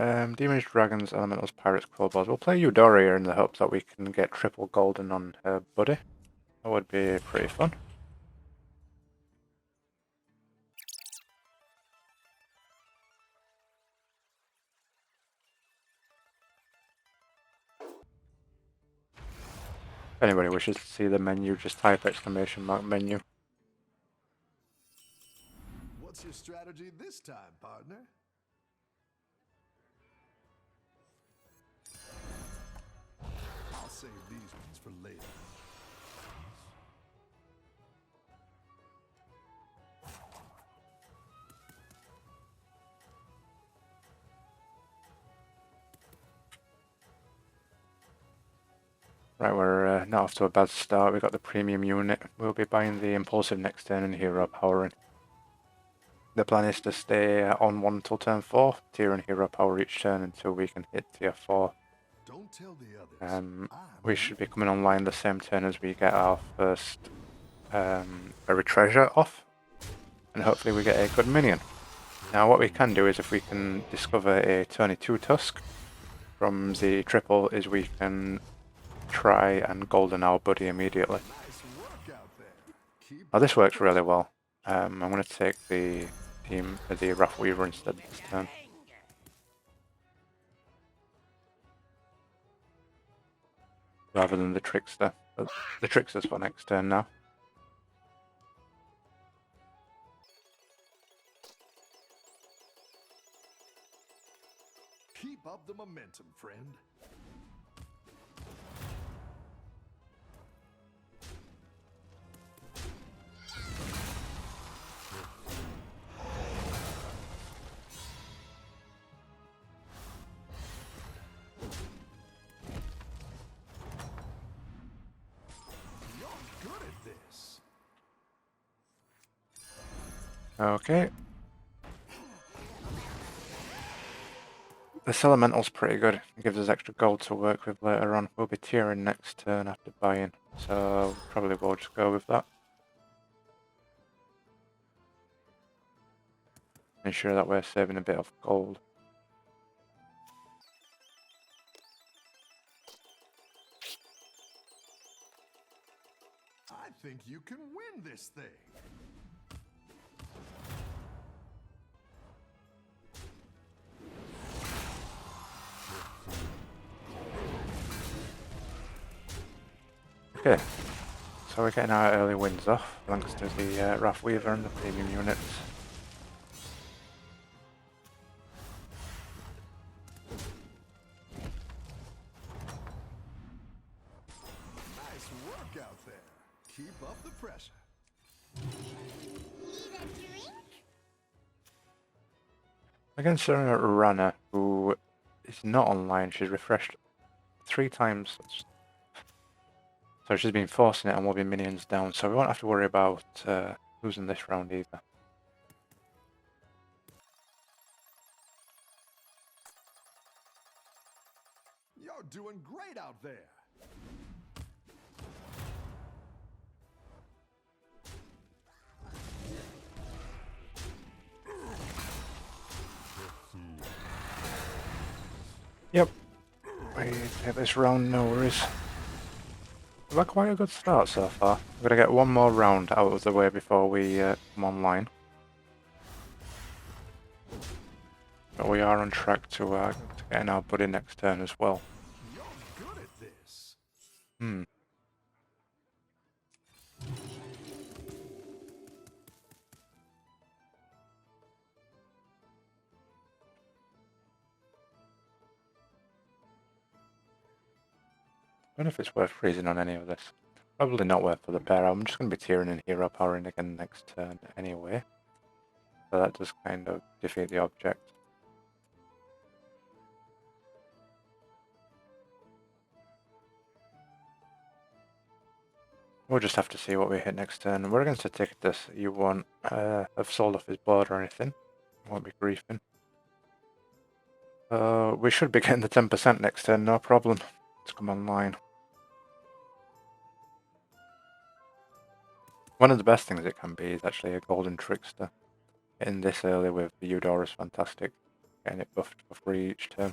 Demons, Dragons, Elementals, Pirates, Crowbars. We'll play Eudora in the hopes that we can get triple golden on her buddy. That would be pretty fun. If anybody wishes to see the menu, just type !menu. What's your strategy this time, partner? I'll save these ones for later. Right, we're not off to a bad start. We've got the premium unit. We'll be buying the impulsive next turn and hero powering. The plan is to stay on 1 till turn 4, tier and hero power each turn until we can hit tier 4. Don't tell the others. We should be coming online the same turn as we get our first buried treasure off, and hopefully we get a good minion. Now what we can do is, if we can discover a 22 tusk from the triple, is we can try and golden our buddy immediately. Nice work out there. Now this works really well. I'm going to take the Wrath Weaver instead this turn. Rather than the Trickster. But the Trickster's for next turn now. Keep up the momentum, friend. You're good at this. Okay. This elemental's pretty good. It gives us extra gold to work with later on. We'll be tiering next turn after buying, so probably we'll just go with that. Ensure that we're saving a bit of gold. I think you can win this thing. Okay, so we're getting our early wins off, thanks to the Wrath Weaver and the premium units. Nice work out there. Keep up the pressure. Against Rana, who is not online, she's refreshed 3 times. So she's been forcing it and we'll be minions down, so we won't have to worry about losing this round either. You're doing great out there. Yep, we hit this round, no worries. We've had quite a good start so far. We're going to get one more round out of the way before we come online. But we are on track to getting our buddy next turn as well. You're good at this. I don't know if it's worth freezing on any of this. Probably not worth for the pair. I'm just going to be tiering and hero powering again next turn anyway. So that does kind of defeat the object. We'll just have to see what we hit next turn. We're against a ticket this you won't have sold off his board or anything. Won't be griefing. We should be getting the 10% next turn, no problem. Let's come online. One of the best things it can be is actually a golden trickster. Getting this early with the Eudora is fantastic. Getting it buffed before each turn.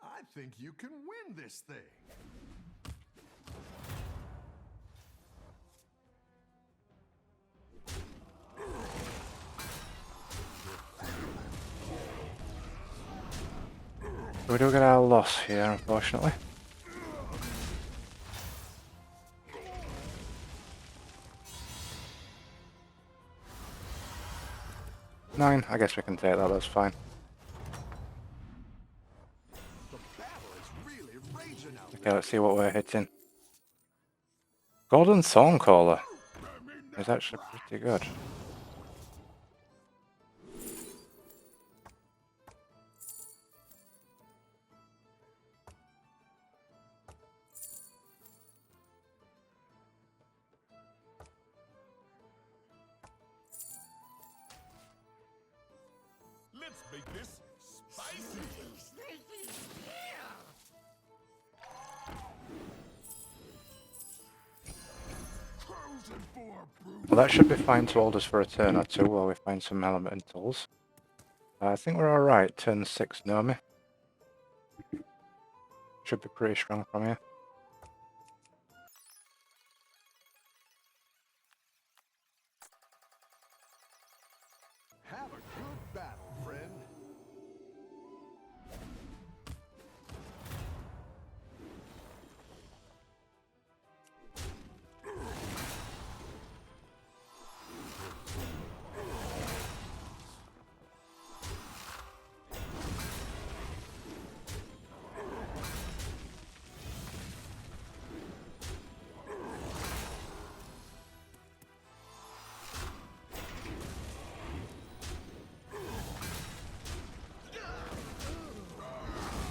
I think you can win this thing. We do get our loss here, unfortunately. Nine, I guess we can take that, that's fine. The battle is really raging out Okay, let's see what we're hitting. Golden Thorncaller is actually pretty good. Let's make this spicy. Well, that should be fine to hold us for a turn or two while we find some elementals. I think we're alright. Turn 6 Nomi. Should be pretty strong from here. Have a good battle, friend.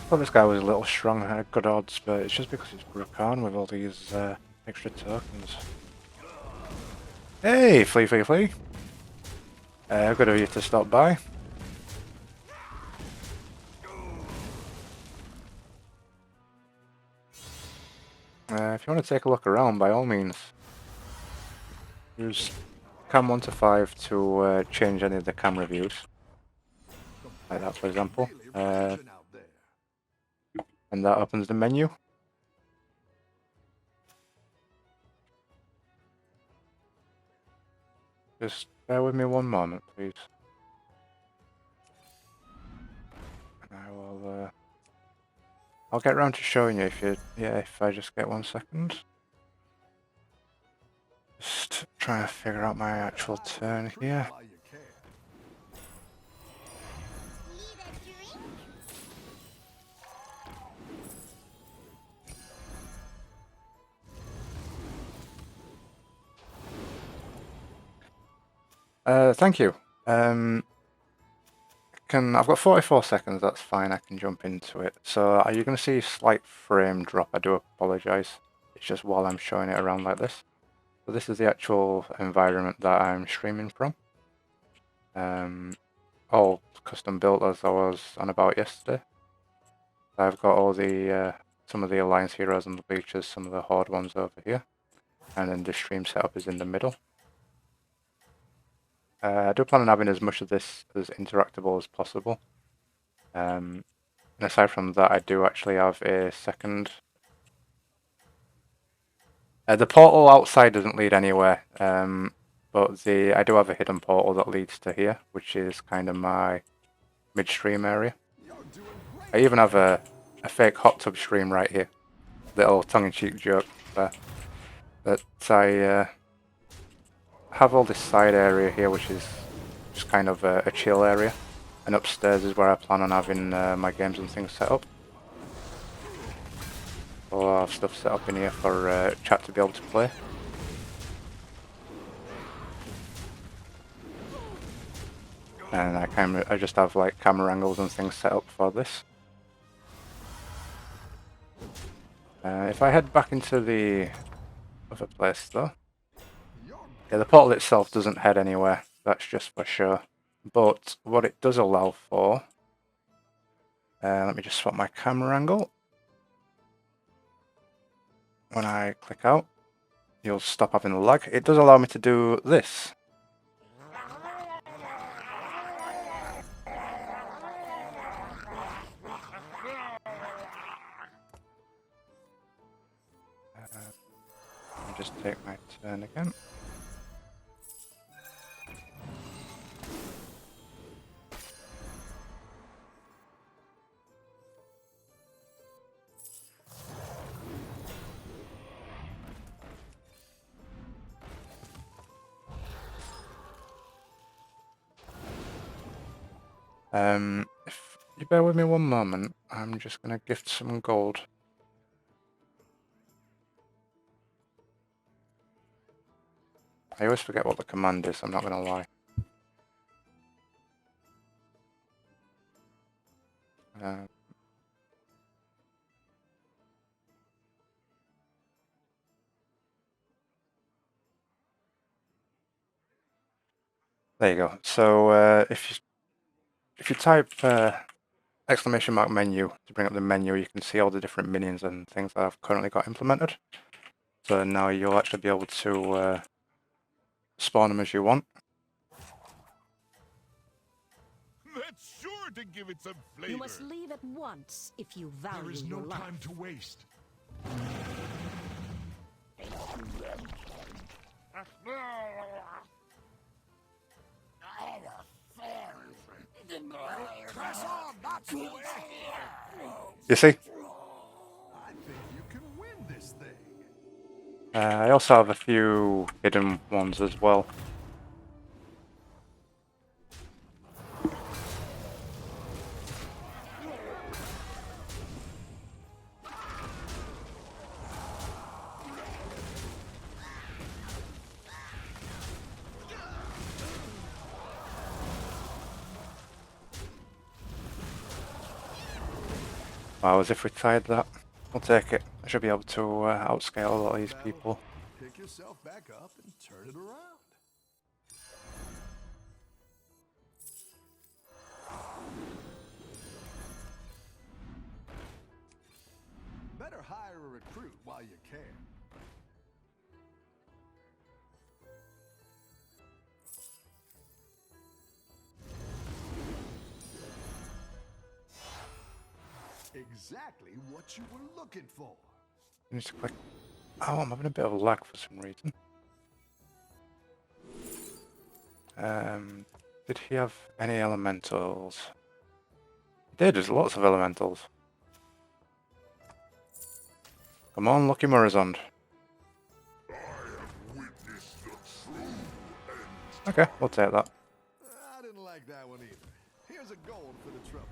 Thought this guy was a little strong and had good odds, but it's just because he's Brukan with all these extra tokens. Hey, Flea! Good of you to stop by. If you want to take a look around, by all means. Use cam 1 to 5 to change any of the camera views. Like that, for example. And that opens the menu. Just bear with me one moment, please. And I will. I'll get around to showing you if I just get 1 second. Just trying to figure out my actual turn here. Thank you. I've got 44 seconds, that's fine, I can jump into it. So are you going to see a slight frame drop? I do apologise. It's just while I'm showing it around like this. So this is the actual environment that I'm streaming from. All custom built as I was on about yesterday. I've got all the some of the Alliance heroes on the bleachers, some of the Horde ones over here. And then the stream setup is in the middle. I do plan on having as much of this as interactable as possible. And aside from that, I do actually have a second. The portal outside doesn't lead anywhere, but I do have a hidden portal that leads to here, which is kind of my midstream area. I even have a fake hot tub stream right here. Little tongue-in-cheek joke there. That I have all this side area here, which is just kind of a chill area, and upstairs is where I plan on having my games and things set up. So I'll have stuff set up in here for chat to be able to play. And I just have like camera angles and things set up for this. If I head back into the other place though, yeah, the portal itself doesn't head anywhere, that's just for sure. But what it does allow for, let me just swap my camera angle. When I click out, you'll stop having the lag. It does allow me to do this. Let me just take my turn again. If you bear with me one moment, I'm just going to gift some gold. I always forget what the command is, I'm not going to lie. There you go. So if you type exclamation mark menu to bring up the menu, you can see all the different minions and things that I've currently got implemented. So now you'll actually be able to spawn them as you want. That's sure to give it some flavor. You must leave at once if you value There is your no life. time to waste. Press on, not to wait. You see? I think you can win this thing. I also have a few hidden ones as well. Wow, as if we tried that. We'll take it. I should be able to outscale a lot of these people. Pick yourself back up and turn it around. Better hire a recruit while you can. Exactly what you were looking for. Just a quick. Oh, I'm having a bit of a lag for some reason. Did he have any elementals? He did, there's lots of elementals. Come on, Lucky Murazond. Okay, we'll take that. I didn't like that one either. Here's a gold for the trouble.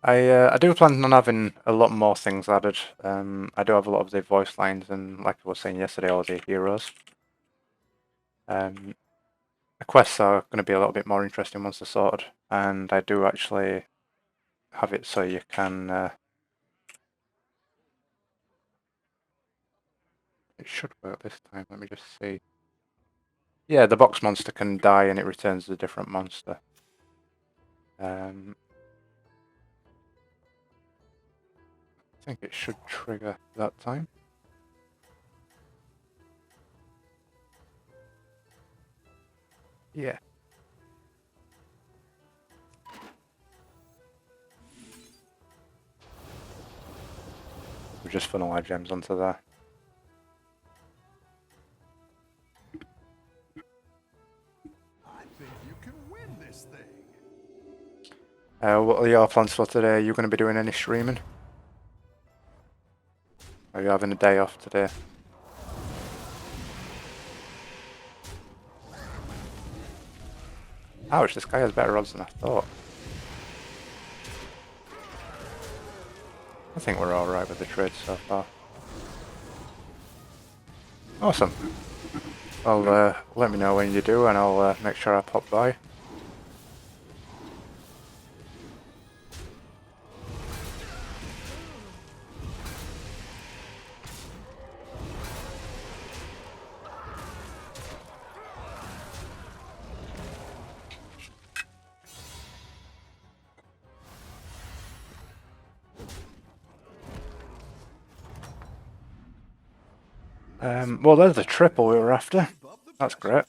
I do plan on having a lot more things added. I do have a lot of the voice lines and, like I was saying yesterday, all the heroes. The quests are going to be a little bit more interesting once they're sorted, and I do actually have it so you can... it should work this time, let me just see. Yeah, the box monster can die and it returns a different monster. I think it should trigger that time. Yeah. We'll just funnel our gems onto there. I think you can win this thing. What are your plans for today? Are you going to be doing any streaming? Are you having a day off today? Ouch, this guy has better odds than I thought. I think we're alright with the trade so far. Awesome. Well, let me know when you do and I'll make sure I pop by. Well, there's the triple we were after. That's great.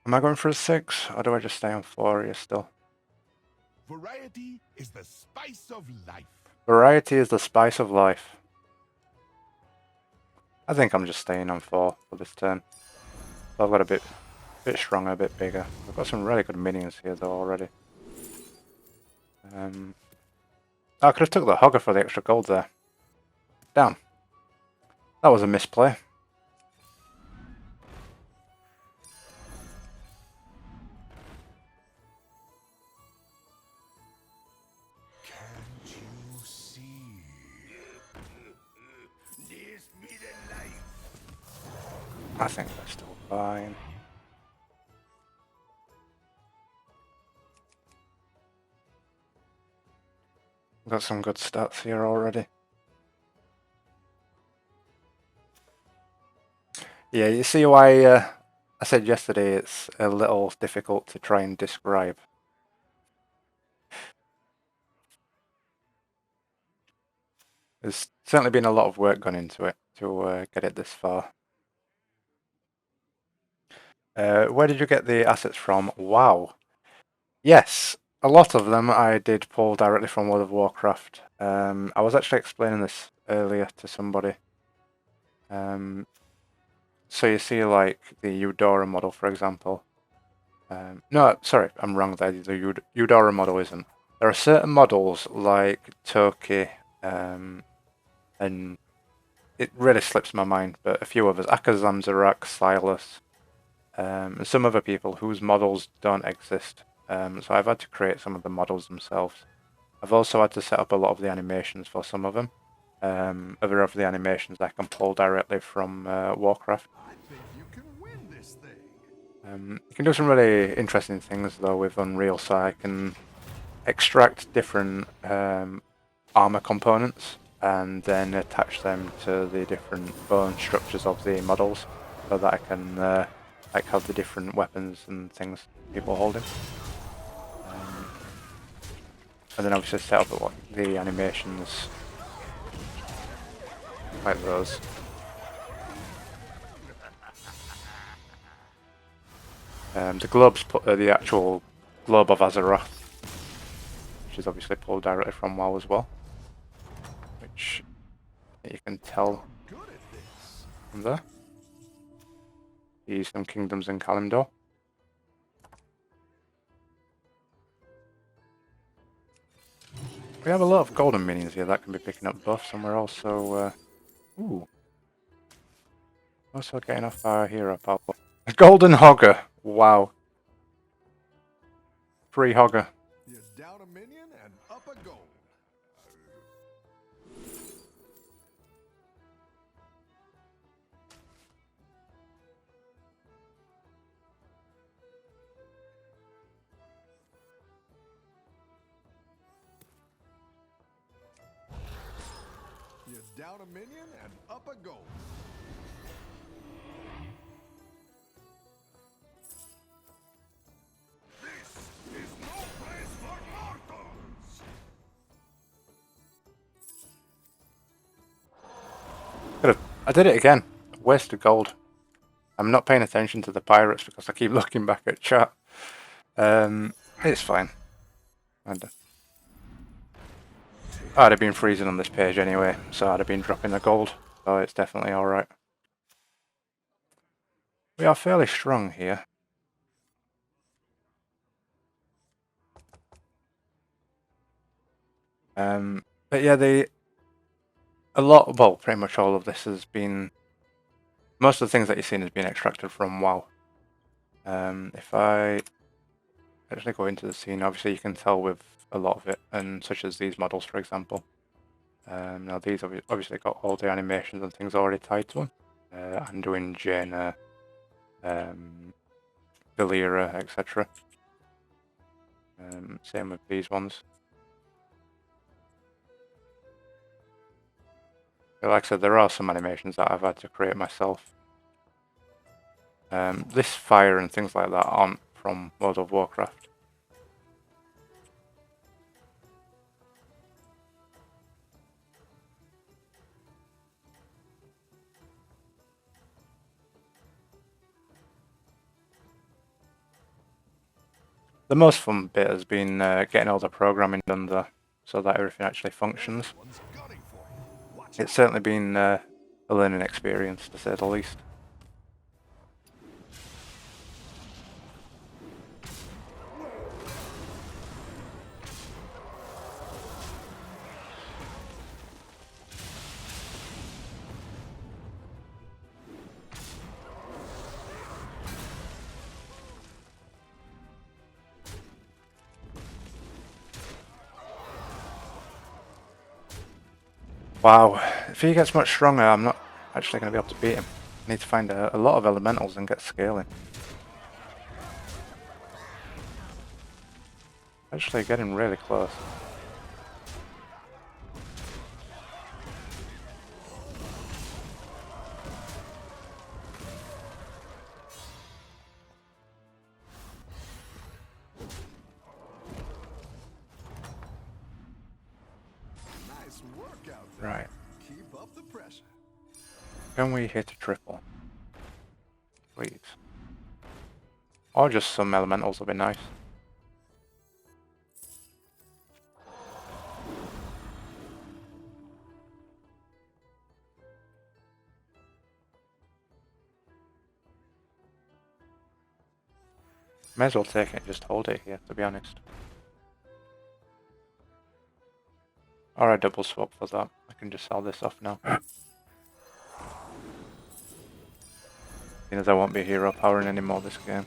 Am I going for a 6, or do I just stay on 4 here still? Variety is the spice of life. Variety is the spice of life. I think I'm just staying on 4 for this turn. So I've got a bit stronger, a bit bigger. I've got some really good minions here though already. I could have took the Hogger for the extra gold there. Damn. That was a misplay. Can't you see? This be the life. I think they're still fine. Got some good stats here already. Yeah, you see why I said yesterday it's a little difficult to try and describe. There's certainly been a lot of work gone into it to get it this far. Where did you get the assets from? WoW. Yes, a lot of them I did pull directly from World of Warcraft. I was actually explaining this earlier to somebody. So you see like the Eudora model, for example. No, sorry, I'm wrong there. The Eudora model isn't. There are certain models like Toki, and it really slips my mind, but a few others, Akazam, Zarak, Silas, and some other people whose models don't exist. So I've had to create some of the models themselves. I've also had to set up a lot of the animations for some of them. Other of the animations I can pull directly from Warcraft. I think you can win this thing. You can do some really interesting things though with Unreal, so I can extract different armor components and then attach them to the different bone structures of the models, so that I can like have the different weapons and things people holding. And then obviously set up the animations like those. The globes put the actual globe of Azeroth, which is obviously pulled directly from WoW as well, which you can tell Good at this. from there. Some kingdoms in Kalimdor. We have a lot of golden minions here that can be picking up buffs, and we're also also getting off our hero power. A golden hogger! Wow. Free hogger. You're down a minion and up a gold. You're down a minion and up a gold. This is no place for mortals. I did it again. Wasted gold. I'm not paying attention to the pirates because I keep looking back at chat. It's fine. I'd have been freezing on this page anyway, so I'd have been dropping the gold, so it's definitely alright. We are fairly strong here. But yeah, pretty much all of this has been, most of the things that you've seen has been extracted from WoW. If I actually go into the scene, obviously you can tell with a lot of it, and such as these models, for example. Now these obviously got all the animations and things already tied to them. Anduin, Jaina, Valera, etc. Same with these ones. But like I said, there are some animations that I've had to create myself. This fire and things like that aren't from World of Warcraft. The most fun bit has been getting all the programming done though, so that everything actually functions. One's gunning for you. Watch It's certainly been a learning experience, to say the least. Wow, if he gets much stronger, I'm not actually going to be able to beat him. I need to find a lot of elementals and get scaling. Actually getting really close. nice work out there. Right. Keep up the pressure. Can we hit a triple? Please. Or just some elementals would be nice. May as well take it and just hold it here, to be honest. Or a double swap for that. I can just sell this off now. Seeing as I won't be hero powering anymore this game.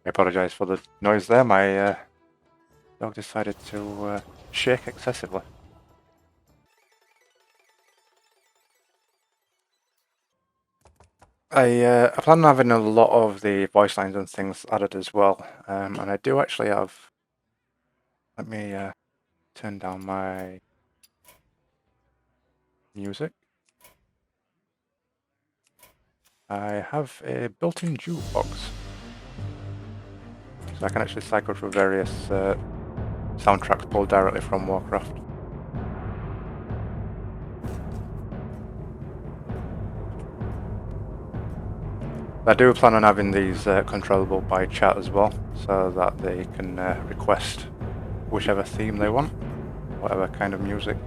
I apologise for the noise there, my dog decided to shake excessively. I plan on having a lot of the voice lines and things added as well, and I do actually have... Let me turn down my music. I have a built-in jukebox, so I can actually cycle through various soundtracks pulled directly from Warcraft. I do plan on having these controllable by chat as well, so that they can request whichever theme they want, whatever kind of music,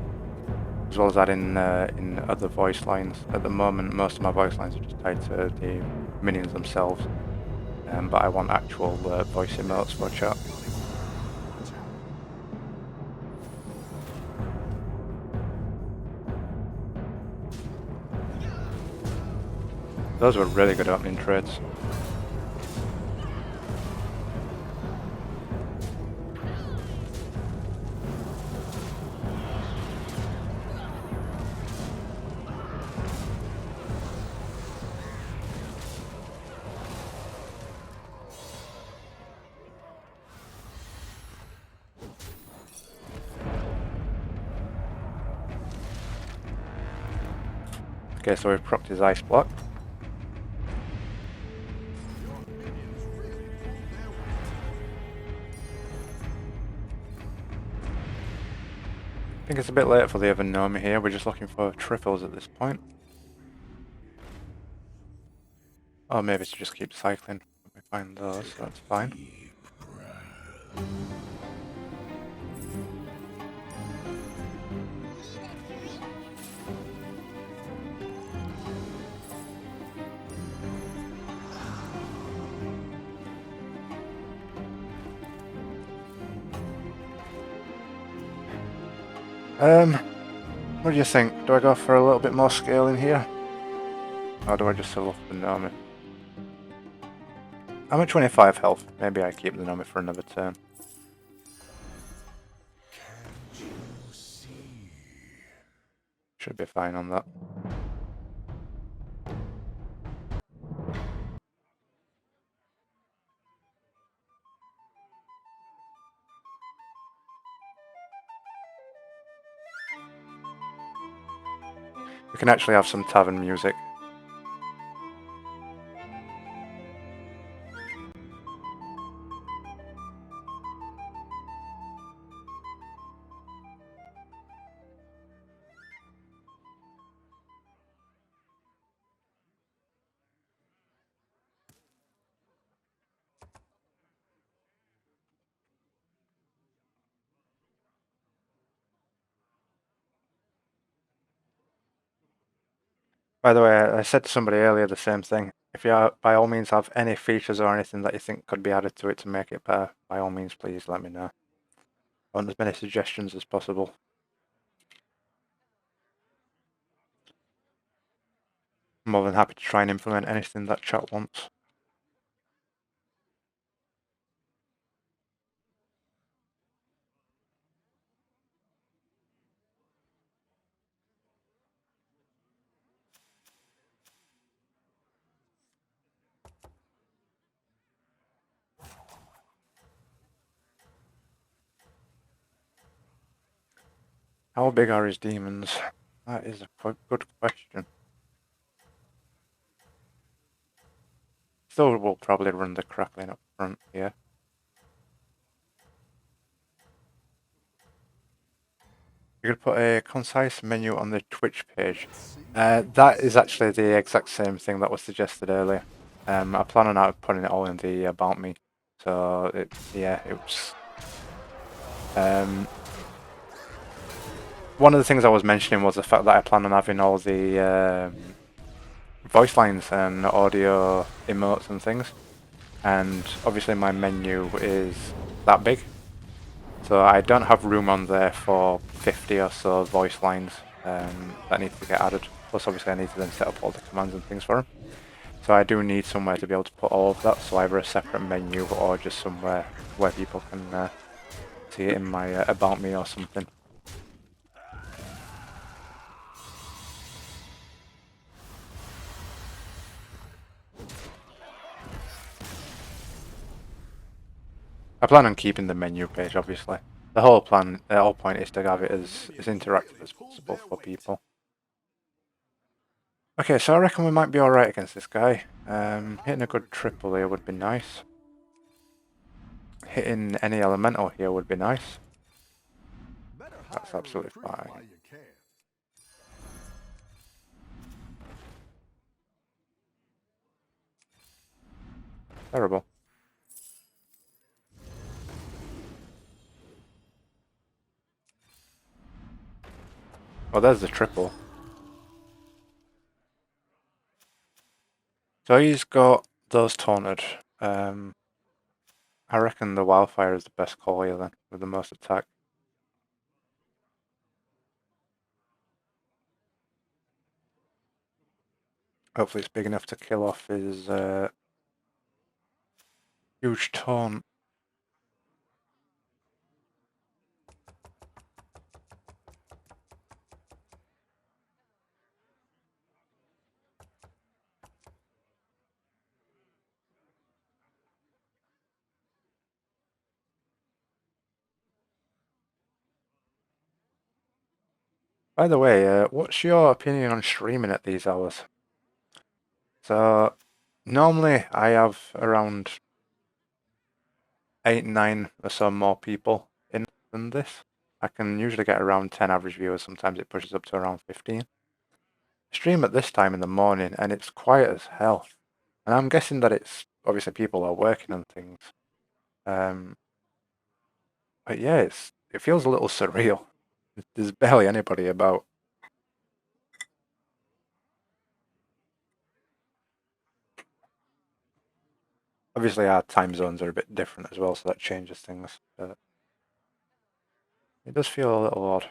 as well as adding in other voice lines. At the moment, most of my voice lines are just tied to the minions themselves, but I want actual voice emotes for chat. Those were really good opening trades. Okay, so we've procced his ice block. I think it's a bit late for the other Nomi here, we're just looking for triples at this point. Or maybe to just keep cycling. We find those, so that's fine. What do you think? Do I go for a little bit more scaling here? Or do I just sell off the Nomi? I'm at 25 health. Maybe I keep the Nomi for another turn. Should be fine on that. We can actually have some tavern music. By the way, I said to somebody earlier the same thing. If you by all means have any features or anything that you think could be added to it to make it better, by all means, please let me know. I want as many suggestions as possible. I'm more than happy to try and implement anything that chat wants. How big are his demons? That is a good question. Still will probably run the crackling up front here. You're going to put a concise menu on the Twitch page. That is actually the exact same thing that was suggested earlier. I plan on putting it all in the About Me. So, it was... one of the things I was mentioning was the fact that I plan on having all the voice lines and audio emotes and things. And obviously my menu is that big. So I don't have room on there for 50 or so voice lines that need to get added. Plus obviously I need to then set up all the commands and things for them. So I do need somewhere to be able to put all of that, so either a separate menu or just somewhere where people can see it in my About Me or something. I plan on keeping the menu page, obviously. The whole point is to have it as interactive as possible for people. Okay, so I reckon we might be alright against this guy. Hitting a good triple here would be nice. Hitting any elemental here would be nice. That's absolutely fine. Terrible. Well, there's the triple. So he's got those taunted. I reckon the wildfire is the best call here then, with the most attack. Hopefully it's big enough to kill off his huge taunt. By the way, what's your opinion on streaming at these hours? So, normally I have around 8, 9 or so more people in than this. I can usually get around 10 average viewers, sometimes it pushes up to around 15. Stream at this time in the morning and it's quiet as hell. And I'm guessing that it's, obviously people are working and things. But yeah, it feels a little surreal. There's barely anybody about. Obviously our time zones are a bit different as well, so that changes things. But it does feel a little odd.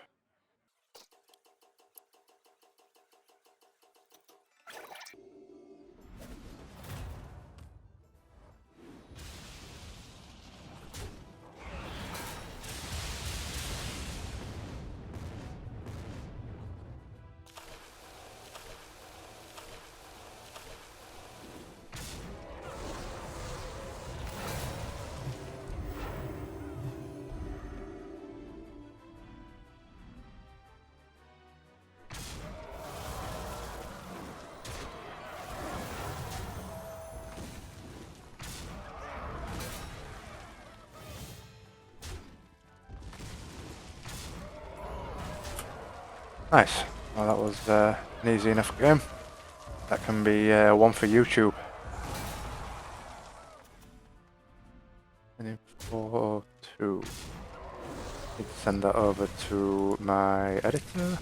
Nice. Well, that was an easy enough game. That can be one for YouTube. And 4-2. Need to send that over to my editor.